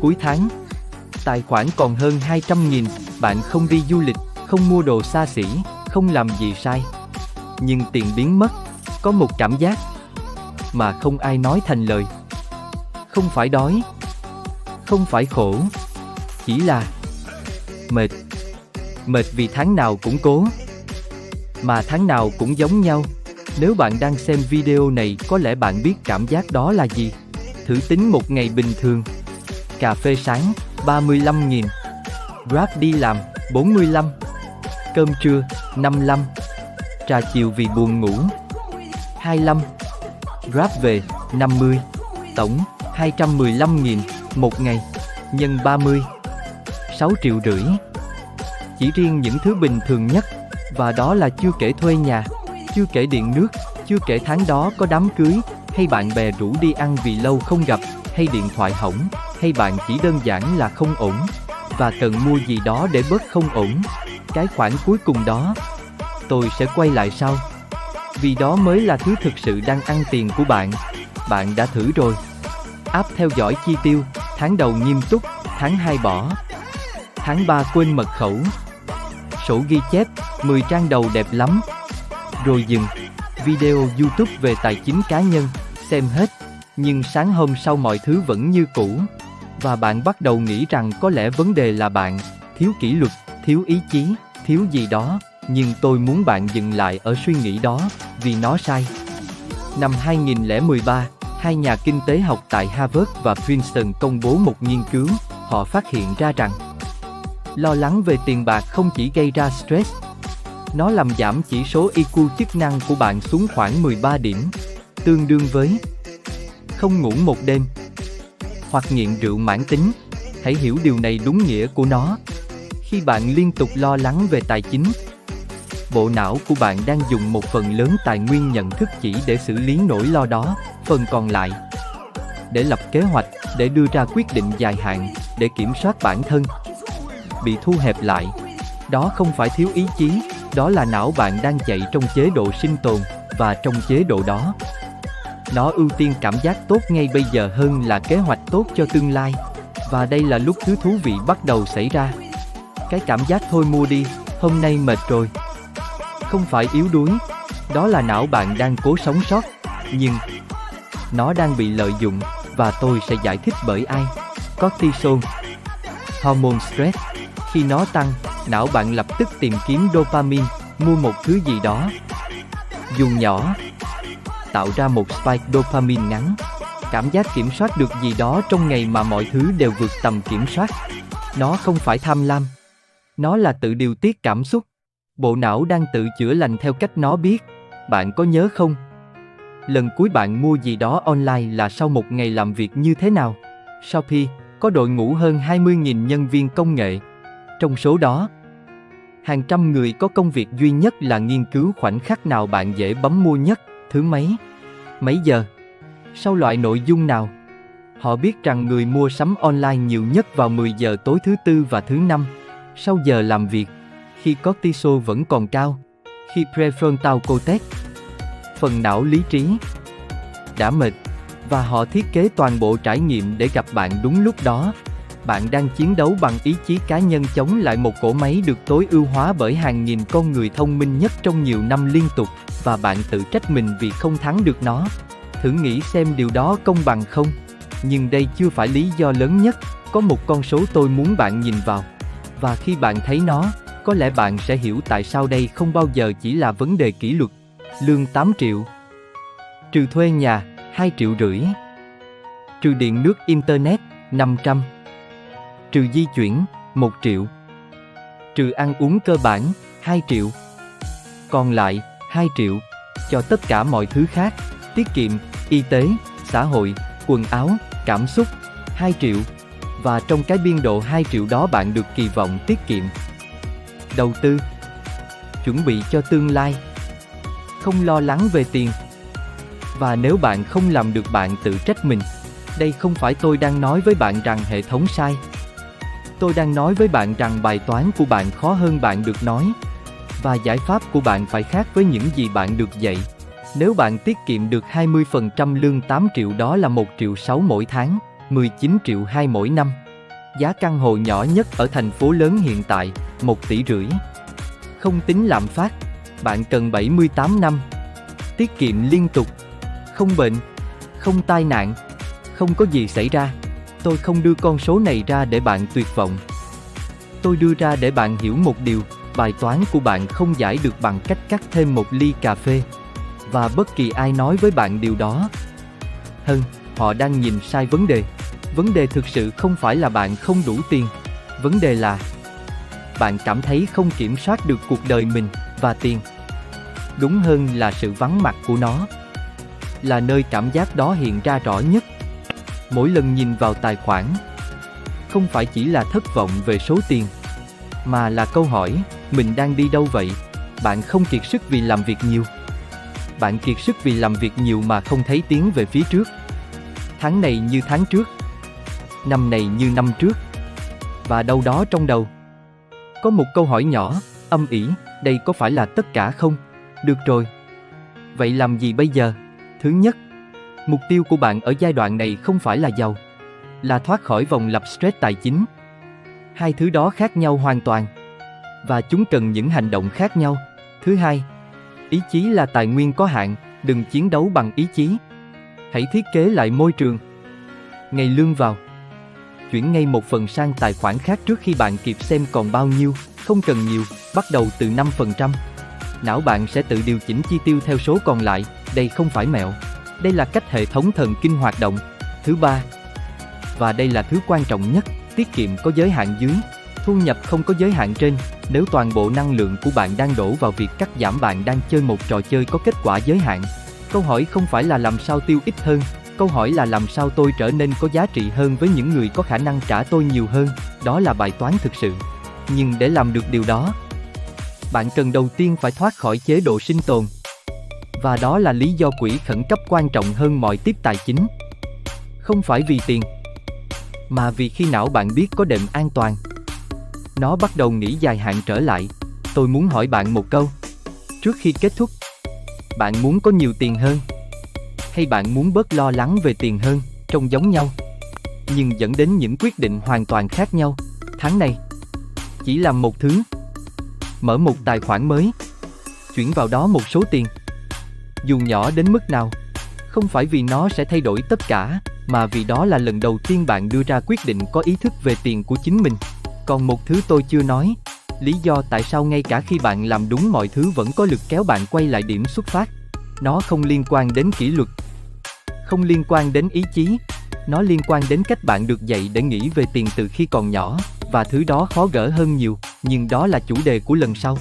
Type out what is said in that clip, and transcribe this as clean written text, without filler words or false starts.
cuối tháng. Tài khoản còn hơn 200.000, bạn không đi du lịch, không mua đồ xa xỉ, không làm gì sai. Nhưng tiền biến mất, có một cảm giác mà không ai nói thành lời. Không phải đói, không phải khổ, chỉ là mệt. Mệt vì tháng nào cũng cố, mà tháng nào cũng giống nhau. Nếu bạn đang xem video này, có lẽ bạn biết cảm giác đó là gì. Thử tính một ngày bình thường. Cà phê sáng, 35.000. Grab đi làm, 45. Cơm trưa, 55. Trà chiều vì buồn ngủ, 25. Grab về, 50. Tổng, 215.000 một ngày. Nhân 30, 6,5 triệu. Chỉ riêng những thứ bình thường nhất. Và đó là chưa kể thuê nhà, chưa kể điện nước, chưa kể tháng đó có đám cưới, hay bạn bè rủ đi ăn vì lâu không gặp, hay điện thoại hỏng, hay bạn chỉ đơn giản là không ổn và cần mua gì đó để bớt không ổn. Cái khoản cuối cùng đó, tôi sẽ quay lại sau. Vì đó mới là thứ thực sự đang ăn tiền của bạn. Bạn đã thử rồi. App theo dõi chi tiêu, tháng đầu nghiêm túc, tháng 2 bỏ, tháng 3 quên mật khẩu. Sổ ghi chép, 10 trang đầu đẹp lắm. Rồi dừng. Video YouTube về tài chính cá nhân, xem hết. Nhưng sáng hôm sau mọi thứ vẫn như cũ. Và bạn bắt đầu nghĩ rằng có lẽ vấn đề là bạn thiếu kỷ luật, thiếu ý chí, thiếu gì đó. Nhưng tôi muốn bạn dừng lại ở suy nghĩ đó, vì nó sai. Năm 2013, hai nhà kinh tế học tại Harvard và Princeton công bố một nghiên cứu. Họ phát hiện ra rằng lo lắng về tiền bạc không chỉ gây ra stress, nó làm giảm chỉ số EQ chức năng của bạn xuống khoảng 13 điểm, tương đương với không ngủ một đêm, hoặc nghiện rượu mãn tính. Hãy hiểu điều này đúng nghĩa của nó. Khi bạn liên tục lo lắng về tài chính, bộ não của bạn đang dùng một phần lớn tài nguyên nhận thức chỉ để xử lý nỗi lo đó, phần còn lại để lập kế hoạch, để đưa ra quyết định dài hạn, để kiểm soát bản thân, bị thu hẹp lại. Đó không phải thiếu ý chí, đó là não bạn đang chạy trong chế độ sinh tồn, và trong chế độ đó, nó ưu tiên cảm giác tốt ngay bây giờ hơn là kế hoạch tốt cho tương lai. Và đây là lúc thứ thú vị bắt đầu xảy ra. Cái cảm giác thôi mua đi, hôm nay mệt rồi, không phải yếu đuối, đó là não bạn đang cố sống sót, nhưng nó đang bị lợi dụng, và tôi sẽ giải thích bởi ai. Cortisol, hormone stress. Khi nó tăng, não bạn lập tức tìm kiếm dopamine, mua một thứ gì đó, dù nhỏ, tạo ra một spike dopamine ngắn. Cảm giác kiểm soát được gì đó trong ngày mà mọi thứ đều vượt tầm kiểm soát. Nó không phải tham lam, nó là tự điều tiết cảm xúc. Bộ não đang tự chữa lành theo cách nó biết. Bạn có nhớ không? Lần cuối bạn mua gì đó online là sau một ngày làm việc như thế nào? Shopee có đội ngũ hơn 20.000 nhân viên công nghệ. Trong số đó, hàng trăm người có công việc duy nhất là nghiên cứu khoảnh khắc nào bạn dễ bấm mua nhất, thứ mấy giờ, sau loại nội dung nào. Họ biết rằng người mua sắm online nhiều nhất vào 10 giờ tối thứ Tư và thứ Năm, sau giờ làm việc, khi cortisol vẫn còn cao, khi prefrontal cortex, phần não lý trí, đã mệt, và họ thiết kế toàn bộ trải nghiệm để gặp bạn đúng lúc đó. Bạn đang chiến đấu bằng ý chí cá nhân chống lại một cỗ máy được tối ưu hóa bởi hàng nghìn con người thông minh nhất trong nhiều năm liên tục, và bạn tự trách mình vì không thắng được nó. Thử nghĩ xem điều đó công bằng không? Nhưng đây chưa phải lý do lớn nhất. Có một con số tôi muốn bạn nhìn vào. Và khi bạn thấy nó, có lẽ bạn sẽ hiểu tại sao đây không bao giờ chỉ là vấn đề kỷ luật. Lương 8 triệu. Trừ thuê nhà, 2,5 triệu. Trừ điện nước internet, 500. Trừ di chuyển, 1 triệu. Trừ ăn uống cơ bản, 2 triệu. Còn lại, 2 triệu, cho tất cả mọi thứ khác, tiết kiệm, y tế, xã hội, quần áo, cảm xúc, 2 triệu. Và trong cái biên độ 2 triệu đó bạn được kỳ vọng tiết kiệm, đầu tư, chuẩn bị cho tương lai, không lo lắng về tiền. Và nếu bạn không làm được, bạn tự trách mình. Đây không phải tôi đang nói với bạn rằng hệ thống sai. Tôi đang nói với bạn rằng bài toán của bạn khó hơn bạn được nói. Và giải pháp của bạn phải khác với những gì bạn được dạy. Nếu bạn tiết kiệm được 20% lương 8 triệu, đó là 1,6 triệu mỗi tháng, 19,2 triệu mỗi năm. Giá căn hộ nhỏ nhất ở thành phố lớn hiện tại, 1,5 tỷ. Không tính lạm phát, bạn cần 78 năm. Tiết kiệm liên tục. Không bệnh, không tai nạn, không có gì xảy ra. Tôi không đưa con số này ra để bạn tuyệt vọng. Tôi đưa ra để bạn hiểu một điều, bài toán của bạn không giải được bằng cách cắt thêm một ly cà phê. Và bất kỳ ai nói với bạn điều đó, họ đang nhìn sai vấn đề. Vấn đề thực sự không phải là bạn không đủ tiền. Vấn đề là bạn cảm thấy không kiểm soát được cuộc đời mình, và tiền, đúng hơn là sự vắng mặt của nó, là nơi cảm giác đó hiện ra rõ nhất. Mỗi lần nhìn vào tài khoản, không phải chỉ là thất vọng về số tiền, mà là câu hỏi, mình đang đi đâu vậy? Bạn không kiệt sức vì làm việc nhiều. Bạn kiệt sức vì làm việc nhiều mà không thấy tiến về phía trước. Tháng này như tháng trước, năm này như năm trước. Và đâu đó trong đầu có một câu hỏi nhỏ, âm ỉ, đây có phải là tất cả không? Được rồi. Vậy làm gì bây giờ? Thứ nhất, mục tiêu của bạn ở giai đoạn này không phải là giàu, là thoát khỏi vòng lặp stress tài chính. Hai thứ đó khác nhau hoàn toàn, và chúng cần những hành động khác nhau. Thứ hai, ý chí là tài nguyên có hạn, đừng chiến đấu bằng ý chí. Hãy thiết kế lại môi trường. Ngày lương vào, chuyển ngay một phần sang tài khoản khác trước khi bạn kịp xem còn bao nhiêu, không cần nhiều, bắt đầu từ 5%. Não bạn sẽ tự điều chỉnh chi tiêu theo số còn lại, đây không phải mẹo. Đây là cách hệ thống thần kinh hoạt động. Thứ ba, và đây là thứ quan trọng nhất, tiết kiệm có giới hạn dưới, thu nhập không có giới hạn trên. Nếu toàn bộ năng lượng của bạn đang đổ vào việc cắt giảm, bạn đang chơi một trò chơi có kết quả giới hạn. Câu hỏi không phải là làm sao tiêu ít hơn, câu hỏi là làm sao tôi trở nên có giá trị hơn với những người có khả năng trả tôi nhiều hơn. Đó là bài toán thực sự. Nhưng để làm được điều đó, bạn cần đầu tiên phải thoát khỏi chế độ sinh tồn. Và đó là lý do quỹ khẩn cấp quan trọng hơn mọi tiếp tài chính. Không phải vì tiền, mà vì khi não bạn biết có đệm an toàn, nó bắt đầu nghĩ dài hạn trở lại. Tôi muốn hỏi bạn một câu. Trước khi kết thúc, bạn muốn có nhiều tiền hơn? Hay bạn muốn bớt lo lắng về tiền hơn? Trông giống nhau, nhưng dẫn đến những quyết định hoàn toàn khác nhau. Tháng này, chỉ làm một thứ. Mở một tài khoản mới, chuyển vào đó một số tiền, dù nhỏ đến mức nào. Không phải vì nó sẽ thay đổi tất cả, mà vì đó là lần đầu tiên bạn đưa ra quyết định có ý thức về tiền của chính mình. Còn một thứ tôi chưa nói, lý do tại sao ngay cả khi bạn làm đúng mọi thứ vẫn có lực kéo bạn quay lại điểm xuất phát. Nó không liên quan đến kỷ luật, không liên quan đến ý chí, nó liên quan đến cách bạn được dạy để nghĩ về tiền từ khi còn nhỏ, và thứ đó khó gỡ hơn nhiều, nhưng đó là chủ đề của lần sau.